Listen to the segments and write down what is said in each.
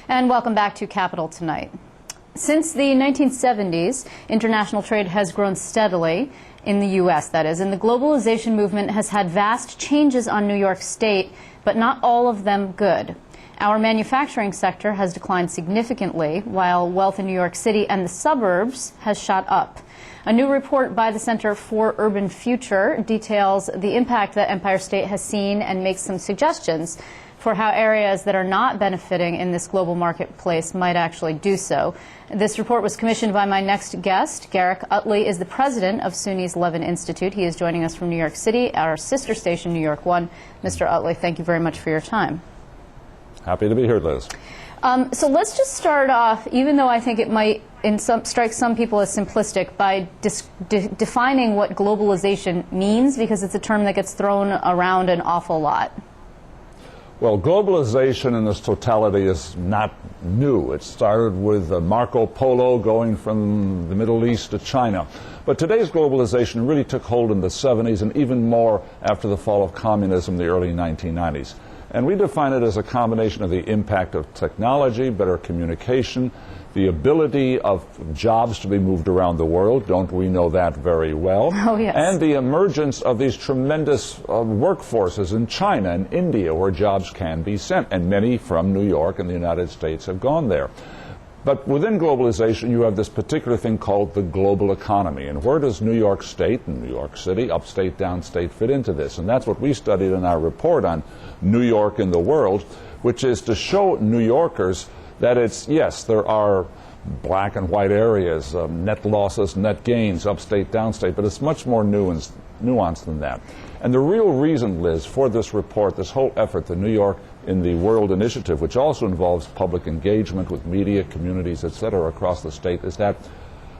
And welcome back to Capital Tonight. Since the 1970s, international trade has grown steadily, in the U.S. that is, and the globalization movement has had vast changes on New York State, but not all of them good. Our manufacturing sector has declined significantly, while wealth in New York City and the suburbs has shot up. A new report by the Center for Urban Future details the impact that Empire State has seen and makes some suggestions for how areas that are not benefiting in this global marketplace might actually do so. This report was commissioned by my next guest. Garrick Utley is the president of SUNY's Levin Institute. He is joining us from New York City, our sister station, New York One. Mr. Utley, thank you very much for your time. Happy to be here, Liz. So let's just start off, even though I think it might strike some people as simplistic, by defining what globalization means, because it's a term that gets thrown around an awful lot. Well, globalization in its totality is not new. It started with Marco Polo going from the Middle East to China. But today's globalization really took hold in the 70s and even more after the fall of communism in the early 1990s. And we define it as a combination of the impact of technology, better communication, the ability of jobs to be moved around the world, don't we know that very well? Oh, yes. And the emergence of these tremendous workforces in China and India where jobs can be sent, and many from New York and the United States have gone there. But within globalization, you have this particular thing called the global economy. And where does New York State and New York City, upstate, downstate, fit into this? And that's what we studied in our report on New York in the world, which is to show New Yorkers that it's, yes, there are black and white areas, net losses, net gains, upstate, downstate, but it's much more nuanced than that. And the real reason, Liz, for this report, this whole effort, the New York in the World Initiative, which also involves public engagement with media, communities, etc., across the state, is that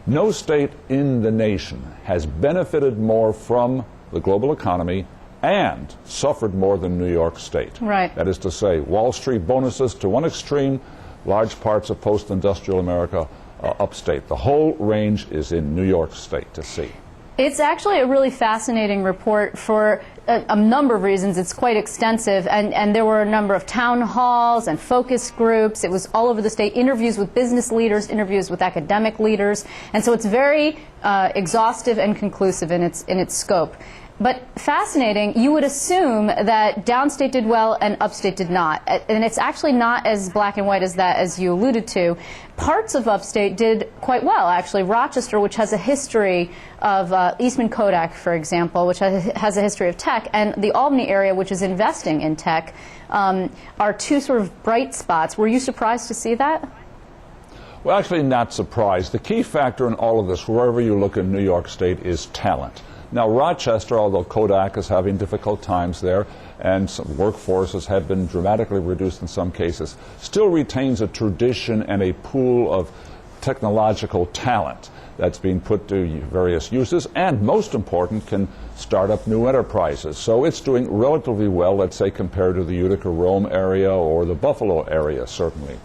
no state in the nation has benefited more from the global economy and suffered more than New York State. Right. That is to say, Wall Street bonuses to one extreme, large parts of post-industrial America upstate. The whole range is in New York State to see. It's actually a really fascinating report for a number of reasons. It's quite extensive, and there were a number of town halls and focus groups. It was all over the state, interviews with business leaders, interviews with academic leaders, and so it's very exhaustive and conclusive in its scope. But fascinating, you would assume that downstate did well and upstate did not. And it's actually not as black and white as that, as you alluded to. Parts of upstate did quite well, actually. Rochester, which has a history of Eastman Kodak, for example, which has a history of tech, and the Albany area, which is investing in tech, are two sort of bright spots. Were you surprised to see that? Well, actually not surprised. The key factor in all of this, wherever you look in New York State, is talent. Now, Rochester, although Kodak is having difficult times there, and some workforces have been dramatically reduced in some cases, still retains a tradition and a pool of technological talent that's being put to various uses, and most important, can start up new enterprises. So it's doing relatively well, let's say, compared to the Utica-Rome area or the Buffalo area, certainly.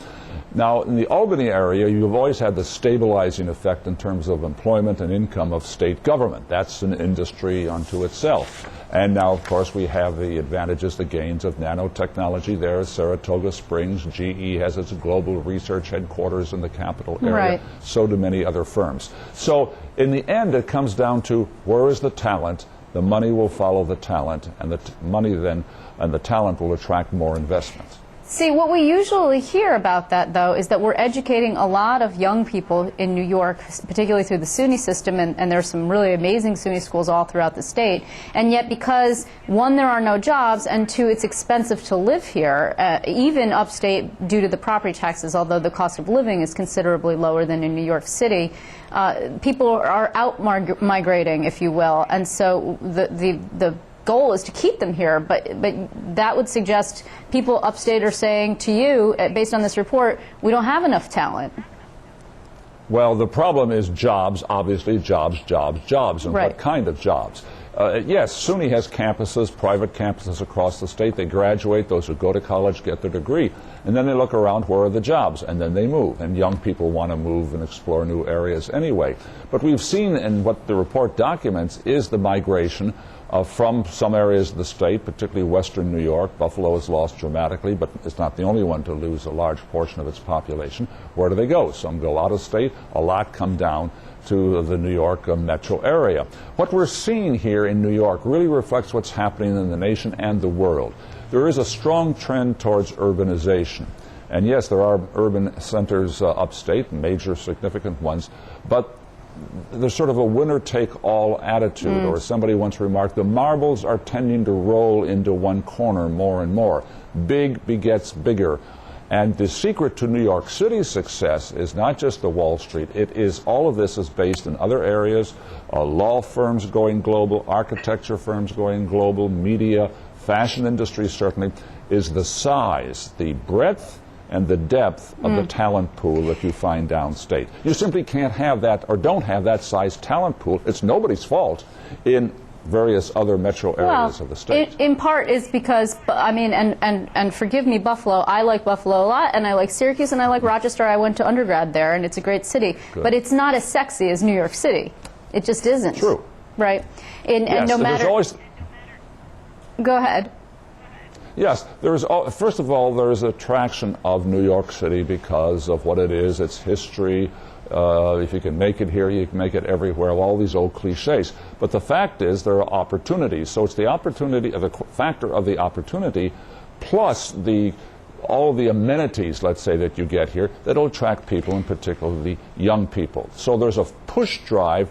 Now, in the Albany area, you've always had the stabilizing effect in terms of employment and income of state government. That's an industry unto itself. And now, of course, we have the advantages, the gains of nanotechnology there. Saratoga Springs, GE has its global research headquarters in the capital area. Right. So do many other firms. So in the end, it comes down to where is the talent? The money will follow the talent, and the money then and the talent will attract more investment. See, what we usually hear about that, though, is that we're educating a lot of young people in New York, particularly through the SUNY system, and there's some really amazing SUNY schools all throughout the state. And yet, because, one, there are no jobs, and two, it's expensive to live here, even upstate due to the property taxes, although the cost of living is considerably lower than in New York City, people are out migrating, if you will. And so the goal is to keep them here, but that would suggest people upstate are saying to you, based on this report, we don't have enough talent. Well, the problem is jobs, obviously, jobs, and right. What kind of jobs? Yes, SUNY has campuses, private campuses across the state. They graduate, those who go to college get their degree, and then they look around, where are the jobs? And then they move, and young people want to move and explore new areas anyway. But we've seen, and what the report documents, is the migration from some areas of the state, particularly western New York. Buffalo has lost dramatically, but it's not the only one to lose a large portion of its population. Where do they go? Some go out of state, a lot come down to the New York metro area. What we're seeing here in New York really reflects what's happening in the nation and the world. There is a strong trend towards urbanization. And yes, there are urban centers upstate, major significant ones, but there's sort of a winner-take-all attitude, or as somebody once remarked, the marbles are tending to roll into one corner more and more. Big begets bigger. And the secret to New York City's success is not just the Wall Street. It is, all of this is based in other areas, law firms going global, architecture firms going global, media, fashion industry certainly, is the size, the breadth, and the depth of the talent pool that you find downstate. You simply can't have that, or don't have that size talent pool. It's nobody's fault in various other metro areas of the state. In part is because, I mean, and forgive me, Buffalo, I like Buffalo a lot, and I like Syracuse, and I like Rochester. I went to undergrad there, and it's a great city. Good. But it's not as sexy as New York City. It just isn't. True. Right? And Yes, no matter... always... Go ahead. Yes, first of all, there is attraction of New York City because of what it is, its history. If you can make it here, you can make it everywhere, all these old cliches. But the fact is there are opportunities. So it's the opportunity, the factor of the opportunity, plus all the amenities, let's say, that you get here that'll attract people, in particular the young people. So there's a push drive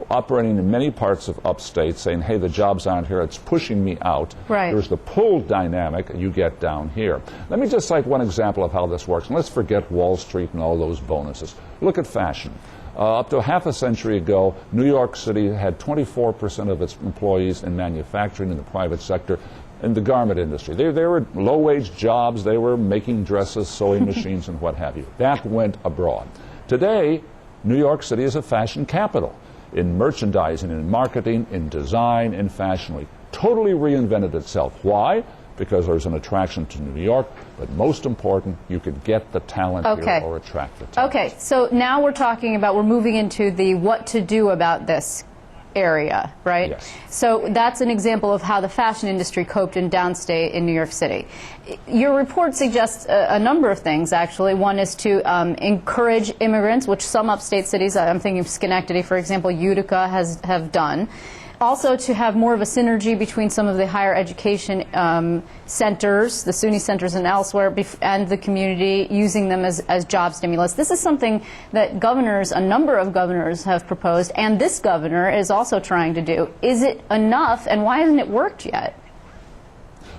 operating in many parts of upstate, saying, hey, the jobs aren't here, it's pushing me out. Right. There's the pull dynamic you get down here. Let me just cite one example of how this works, and let's forget Wall Street and all those bonuses. Look at fashion. Up to half a century ago, New York City had 24% of its employees in manufacturing in the private sector, in the garment industry. They were low-wage jobs, they were making dresses, sewing machines, and what have you. That went abroad. Today, New York City is a fashion capital. In merchandising, in marketing, in design, in fashion week. Totally reinvented itself. Why? Because there's an attraction to New York, but most important, you could get the talent here or attract the talent. Okay, so now we're moving into the what to do about this area, right? Yes. So that's an example of how the fashion industry coped in downstate in New York City. Your report suggests a number of things, actually. One is to encourage immigrants, which some upstate cities, I'm thinking of Schenectady, for example, Utica have done. Also to have more of a synergy between some of the higher education centers, the SUNY centers and elsewhere, and the community, using them as job stimulus. This is something that a number of governors have proposed, and this governor is also trying to do. Is it enough, and why hasn't it worked yet?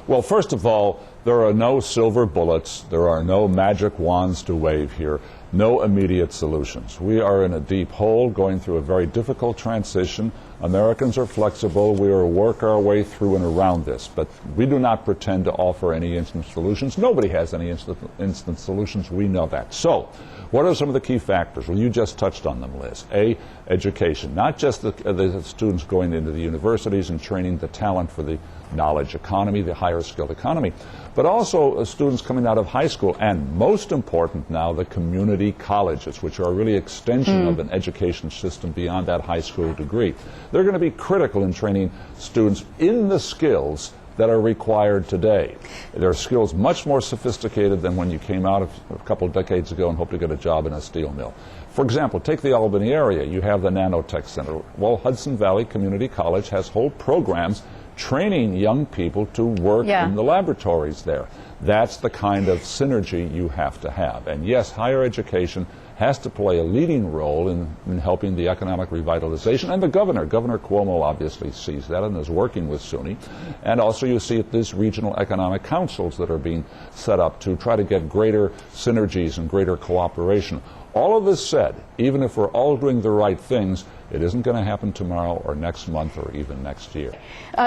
Well, first of all, there are no silver bullets. There are no magic wands to wave here. No immediate solutions. We are in a deep hole, going through a very difficult transition. Americans are flexible. We will work our way through and around this. But we do not pretend to offer any instant solutions. Nobody has any instant solutions. We know that. So, what are some of the key factors? Well, you just touched on them, Liz. A, education. Not just the students going into the universities and training the talent for the knowledge economy, the higher skilled economy, but also students coming out of high school, and most important now, the community colleges, which are really extension of an education system beyond that high school degree. They're going to be critical in training students in the skills that are required today. There are skills much more sophisticated than when you came out a couple of decades ago and hoped to get a job in a steel mill. For example, take the Albany area. You have the Nanotech Center. Well, Hudson Valley Community College has whole programs training young people to work in the laboratories there. That's the kind of synergy you have to have. And yes, higher education has to play a leading role in helping the economic revitalization. And the Governor Cuomo obviously sees that and is working with SUNY. And also you see these regional economic councils that are being set up to try to get greater synergies and greater cooperation. All of this said, even if we're all doing the right things, it isn't going to happen tomorrow or next month or even next year.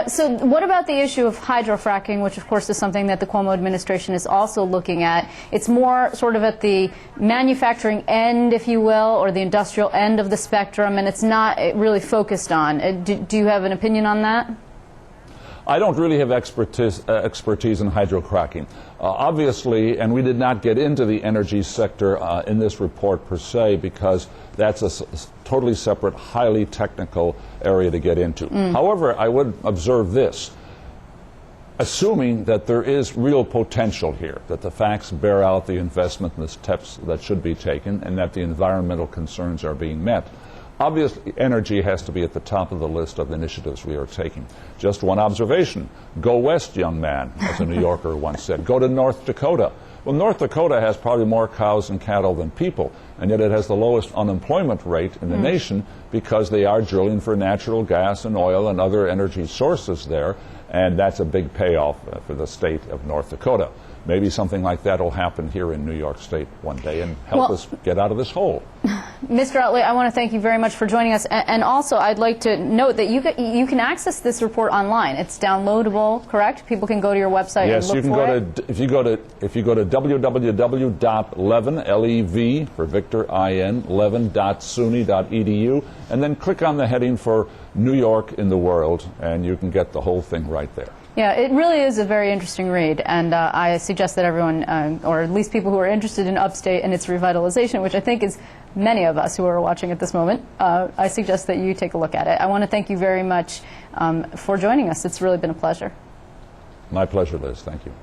So what about the issue of hydrofracking, which of course is something that the Cuomo administration is also looking at? It's more sort of at the manufacturing end, if you will, or the industrial end of the spectrum, and it's not really focused on. Do you have an opinion on that? I don't really have expertise in hydrocracking. Obviously, and we did not get into the energy sector in this report per se, because that's a totally separate, highly technical area to get into. However, I would observe this. Assuming that there is real potential here, that the facts bear out the investment and the steps that should be taken, and that the environmental concerns are being met, obviously energy has to be at the top of the list of initiatives we are taking. Just one observation: go west, young man, as a New Yorker once said. Go to North Dakota. Well, North Dakota has probably more cows and cattle than people, and yet it has the lowest unemployment rate in the nation, because they are drilling for natural gas and oil and other energy sources there, and that's a big payoff for the state of North Dakota. Maybe something like that will happen here in New York State one day and help us get out of this hole. Mr. Utley, I want to thank you very much for joining us, and also I'd like to note that you can access this report online. It's downloadable, correct? People can go to your website and look for it. Yes, if you go to www.levin, L-E-V for Victor, I-N, levin.suny.edu, and then click on the heading for New York in the World, and you can get the whole thing right there. Yeah, it really is a very interesting read, and I suggest that everyone, or at least people who are interested in upstate and its revitalization, which I think is many of us who are watching at this moment, I suggest that you take a look at it. I want to thank you very much for joining us. It's really been a pleasure. My pleasure, Liz. Thank you.